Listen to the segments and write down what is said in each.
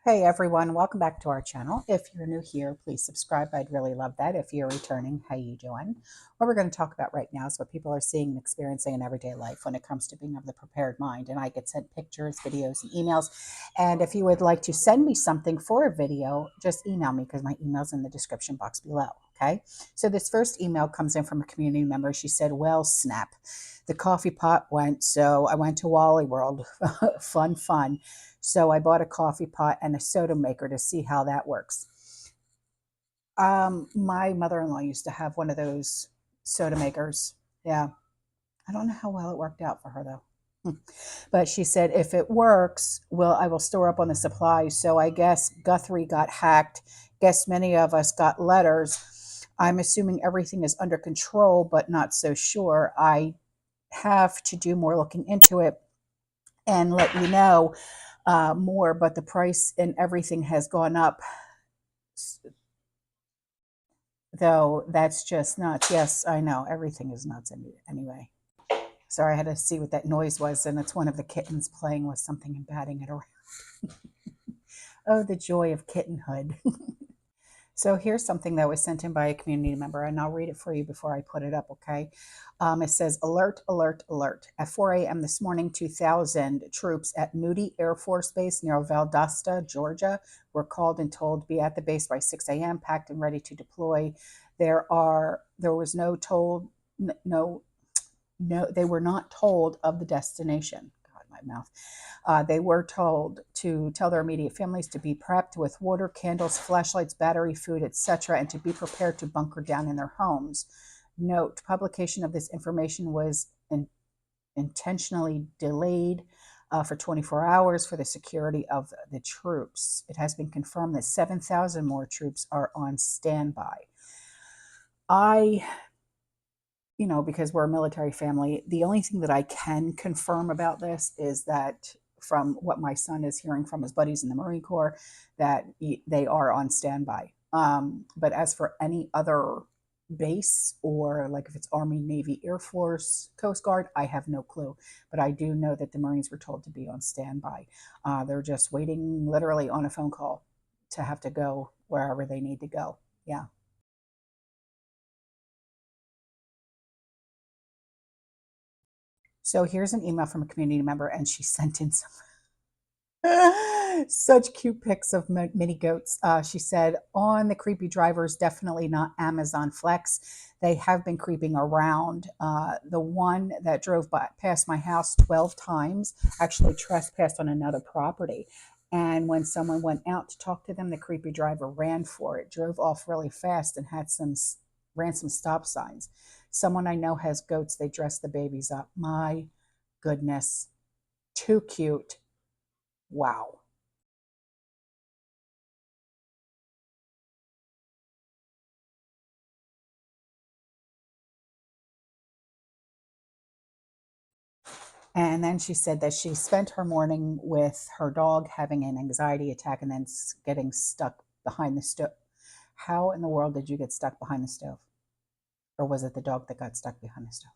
Hey everyone, welcome back to our channel. If you're new here, please subscribe. I'd really love that. If you're returning, how you doing? What we're going to talk about right now is what people are seeing and experiencing in everyday life when it comes to being of the prepared mind. And I get sent pictures, videos, and emails. And if you would like to send me something for a video, just email me because my email's in the description box below. Okay. So this first email comes in from a community member. She said, well, snap. The coffee pot went, so I went to Wally World. Fun. So I bought a coffee pot and a soda maker to see how that works. My mother-in-law used to have one of those soda makers. Yeah. I don't know how well it worked out for her though. But she said, if it works, well, I will store up on the supplies. So I guess Guthrie got hacked. Guess many of us got letters. I'm assuming everything is under control, but not so sure. I have to do more looking into it and let you know more, but the price and everything has gone up. Though that's just nuts. Yes, I know. Everything is nuts anyway. Sorry, I had to see what that noise was, and it's one of the kittens playing with something and batting it around. Oh, the joy of kittenhood. So here's something that was sent in by a community member, and I'll read it for you before I put it up, okay? It says, alert, alert, alert. At 4 a.m. this morning, 2,000 troops at Moody Air Force Base near Valdosta, Georgia, were called and told to be at the base by 6 a.m., packed and ready to deploy. There was no told, no, they were not told of the destination. God, my mouth. They were told to tell their immediate families to be prepped with water, candles, flashlights, battery, food, etc., and to be prepared to bunker down in their homes. Note, publication of this information was intentionally delayed for 24 hours for the security of the troops. It has been confirmed that 7,000 more troops are on standby. Because we're a military family, the only thing that I can confirm about this is that from what my son is hearing from his buddies in the Marine Corps, that they are on standby. But as for any other base, or like if it's Army, Navy, Air Force, Coast Guard, I have no clue. But I do know that the Marines were told to be on standby. They're just waiting literally on a phone call to have to go wherever they need to go. Yeah. So here's an email from a community member, and she sent in some such cute pics of mini goats. She said, on the creepy drivers, definitely not Amazon Flex. They have been creeping around. The one that drove past my house 12 times actually trespassed on another property. And when someone went out to talk to them, the creepy driver ran for it, drove off really fast, and ran some stop signs. Someone I know has goats. They dress the babies up. My goodness. Too cute. Wow. And then she said that she spent her morning with her dog having an anxiety attack and then getting stuck behind the stove. How in the world did you get stuck behind the stove? Or was it the dog that got stuck behind the stove?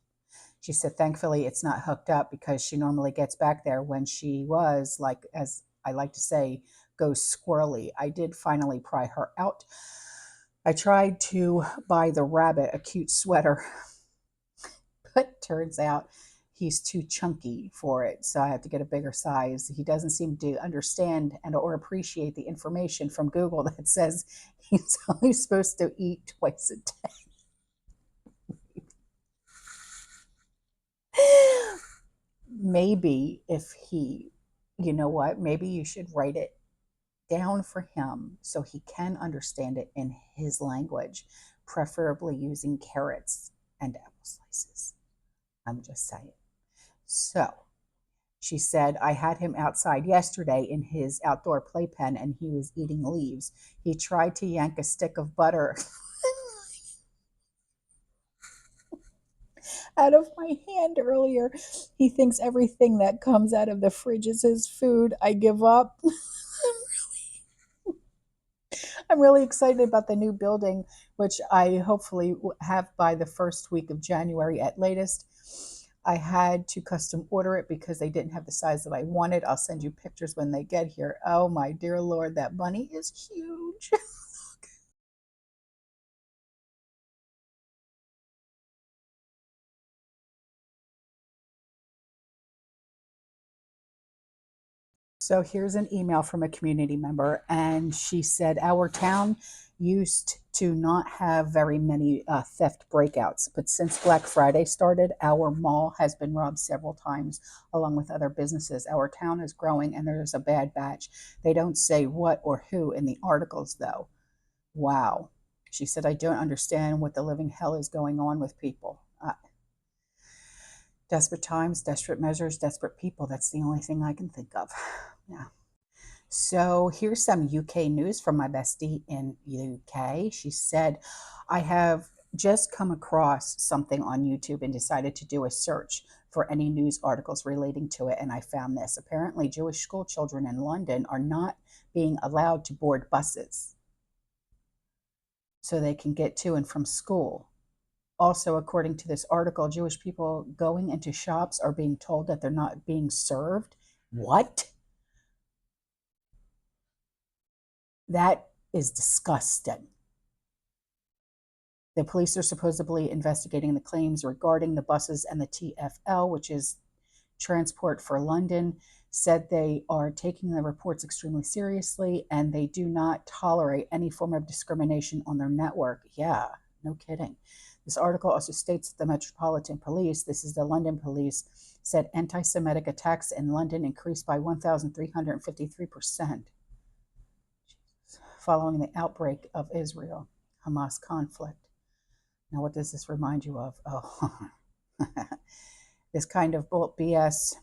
She said, thankfully, it's not hooked up because she normally gets back there when she was, like, as I like to say, goes squirrely. I did finally pry her out. I tried to buy the rabbit a cute sweater, but turns out he's too chunky for it, so I have to get a bigger size. He doesn't seem to understand and or appreciate the information from Google that says he's only supposed to eat twice a day. Maybe if he, you know what, maybe you should write it down for him so he can understand it in his language, preferably using carrots and apple slices. I'm just saying. So she said, I had him outside yesterday in his outdoor playpen and he was eating leaves. He tried to yank a stick of butter out of my hand earlier. He thinks everything that comes out of the fridge is his food. I give up. I'm really excited about the new building, which I hopefully have by the first week of January at latest. I had to custom order it because they didn't have the size that I wanted. I'll send you pictures when they get here. Oh my dear Lord, that bunny is huge. So here's an email from a community member, and she said, our town used to not have very many theft breakouts, but since Black Friday started, our mall has been robbed several times, along with other businesses. Our town is growing, and there's a bad batch. They don't say what or who in the articles, though. Wow. She said, I don't understand what the living hell is going on with people. Desperate times, desperate measures, desperate people. That's the only thing I can think of. Yeah. So here's some UK news from my bestie in UK. She said, I have just come across something on YouTube and decided to do a search for any news articles relating to it. And I found this. Apparently, Jewish school children in London are not being allowed to board buses so they can get to and from school. Also, according to this article, Jewish people going into shops are being told that they're not being served. What? That is disgusting. The police are supposedly investigating the claims regarding the buses, and the TfL, which is Transport for London, said they are taking the reports extremely seriously and they do not tolerate any form of discrimination on their network. Yeah, no kidding. This article also states that the Metropolitan Police, this is the London police, said anti Semitic attacks in London increased by 1,353% following the outbreak of Israel Hamas conflict. Now, what does this remind you of? Oh, this kind of BS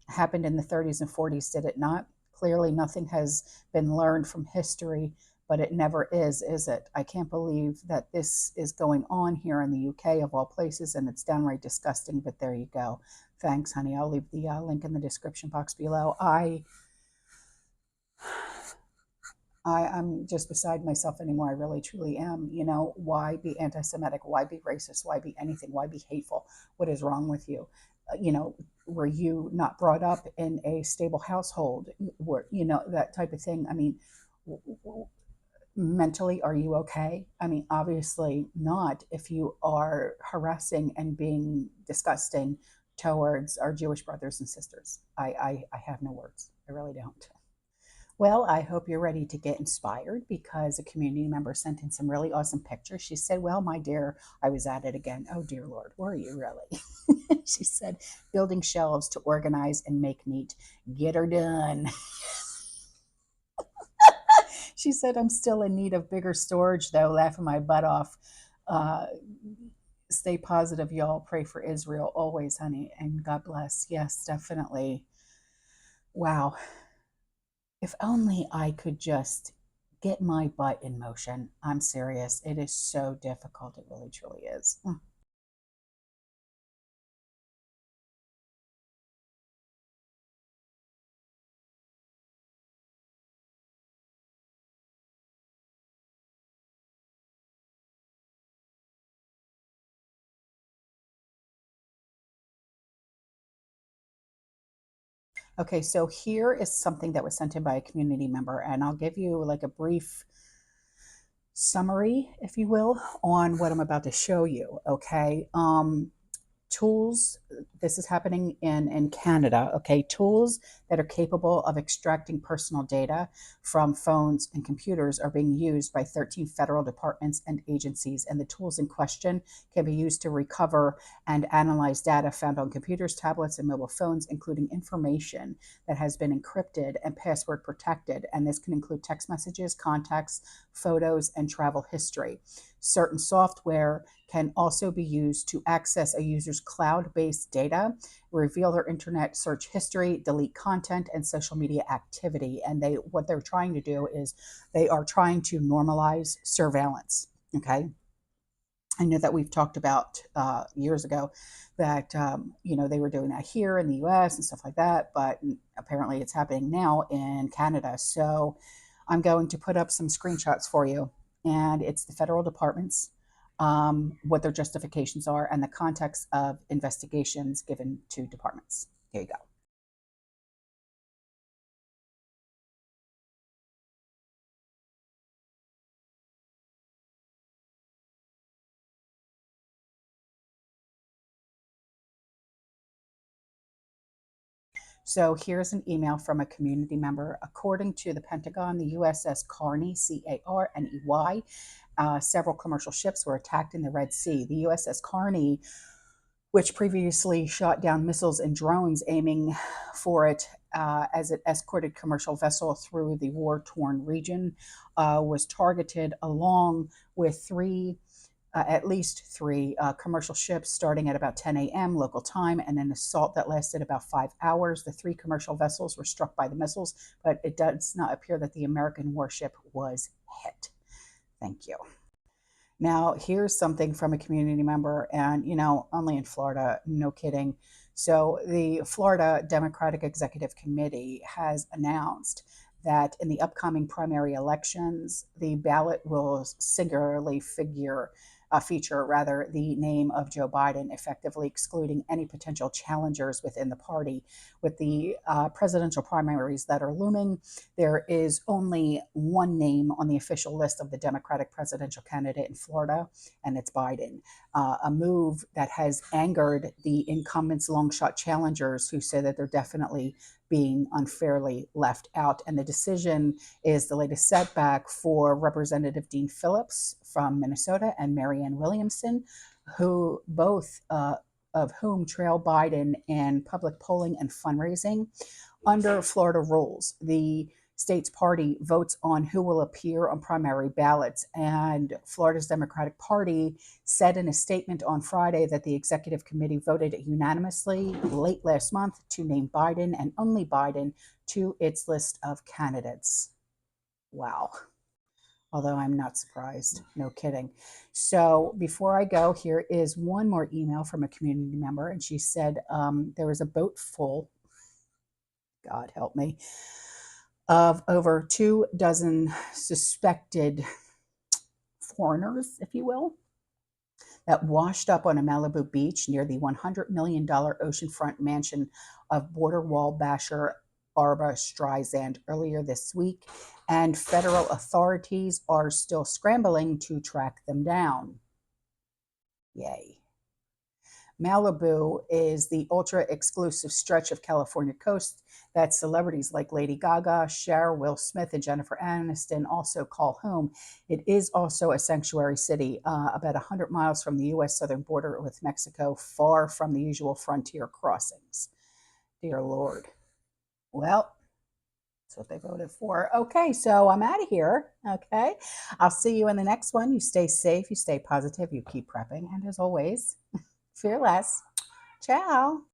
happened in the 30s and 40s, did it not? Clearly, nothing has been learned from history, but it never is it? I can't believe that this is going on here in the UK, of all places, and it's downright disgusting, but there you go. Thanks, honey. I'll leave the link in the description box below. I'm just beside myself anymore. I really, truly am. You know, why be anti Semitic? Why be racist? Why be anything? Why be hateful? What is wrong with you? You know, were you not brought up in a stable household? You know, that type of thing. I mean, mentally, are you okay? I mean, obviously not if you are harassing and being disgusting towards our Jewish brothers and sisters. I have no words. I really don't. Well, I hope you're ready to get inspired because a community member sent in some really awesome pictures. She said, well, my dear, I was at it again. Oh, dear Lord, were you really? She said, building shelves to organize and make neat. Get her done. She said, I'm still in need of bigger storage, though, laughing my butt off. Uh, Stay positive, y'all. Pray for Israel always, honey, and God bless. Yes, definitely. Wow. If only I could just get my butt in motion. I'm serious. It is so difficult. It really, truly is. Okay, so here is something that was sent in by a community member, and I'll give you like a brief summary, if you will, on what I'm about to show you. Okay. Tools, this is happening in Canada, okay, tools that are capable of extracting personal data from phones and computers are being used by 13 federal departments and agencies, and the tools in question can be used to recover and analyze data found on computers, tablets, and mobile phones, including information that has been encrypted and password protected, and this can include text messages, contacts, photos, and travel history. Certain software can also be used to access a user's cloud-based data, reveal their internet search history, delete content, and social media activity. And what they're trying to do is they are trying to normalize surveillance. Okay. I know that we've talked about years ago that you know, they were doing that here in the U.S. and stuff like that, but apparently it's happening now in Canada. So I'm going to put up some screenshots for you, and it's the federal departments. what their justifications are, and the context of investigations given to departments. There you go. So here's an email from a community member. According to the Pentagon, the USS Carney, Carney, several commercial ships were attacked in the Red Sea. The USS Carney, which previously shot down missiles and drones aiming for it as it escorted commercial vessel through the war-torn region, was targeted along with at least three commercial ships starting at about 10 a.m. local time, and an assault that lasted about 5 hours. The three commercial vessels were struck by the missiles, but it does not appear that the American warship was hit. Thank you. Now, here's something from a community member, and only in Florida, no kidding. So, the Florida Democratic Executive Committee has announced that in the upcoming primary elections, the ballot will singularly feature the name of Joe Biden, effectively excluding any potential challengers within the party. With the presidential primaries that are looming, there is only one name on the official list of the Democratic presidential candidate in Florida, and it's Biden. A move that has angered the incumbents' long shot challengers, who say that they're definitely being unfairly left out. And the decision is the latest setback for Representative Dean Phillips from Minnesota and Marianne Williamson, who both of whom trail Biden in public polling and fundraising. Under Florida rules, the state's party votes on who will appear on primary ballots. And Florida's Democratic Party said in a statement on Friday that the executive committee voted unanimously late last month to name Biden, and only Biden, to its list of candidates. Wow. Although I'm not surprised, no kidding. So before I go, here is one more email from a community member, and she said there was a boat full, God help me, of over 24 suspected foreigners, if you will, that washed up on a Malibu beach near the $100 million oceanfront mansion of border wall basher Barbara Streisand earlier this week, and federal authorities are still scrambling to track them down. Yay. Malibu is the ultra-exclusive stretch of California coast that celebrities like Lady Gaga, Cher, Will Smith, and Jennifer Aniston also call home. It is also a sanctuary city, about 100 miles from the U.S. southern border with Mexico, far from the usual frontier crossings. Dear Lord. Well, that's what they voted for. Okay, so I'm out of here. Okay, I'll see you in the next one. You stay safe, you stay positive, you keep prepping, and as always, fear less. Ciao.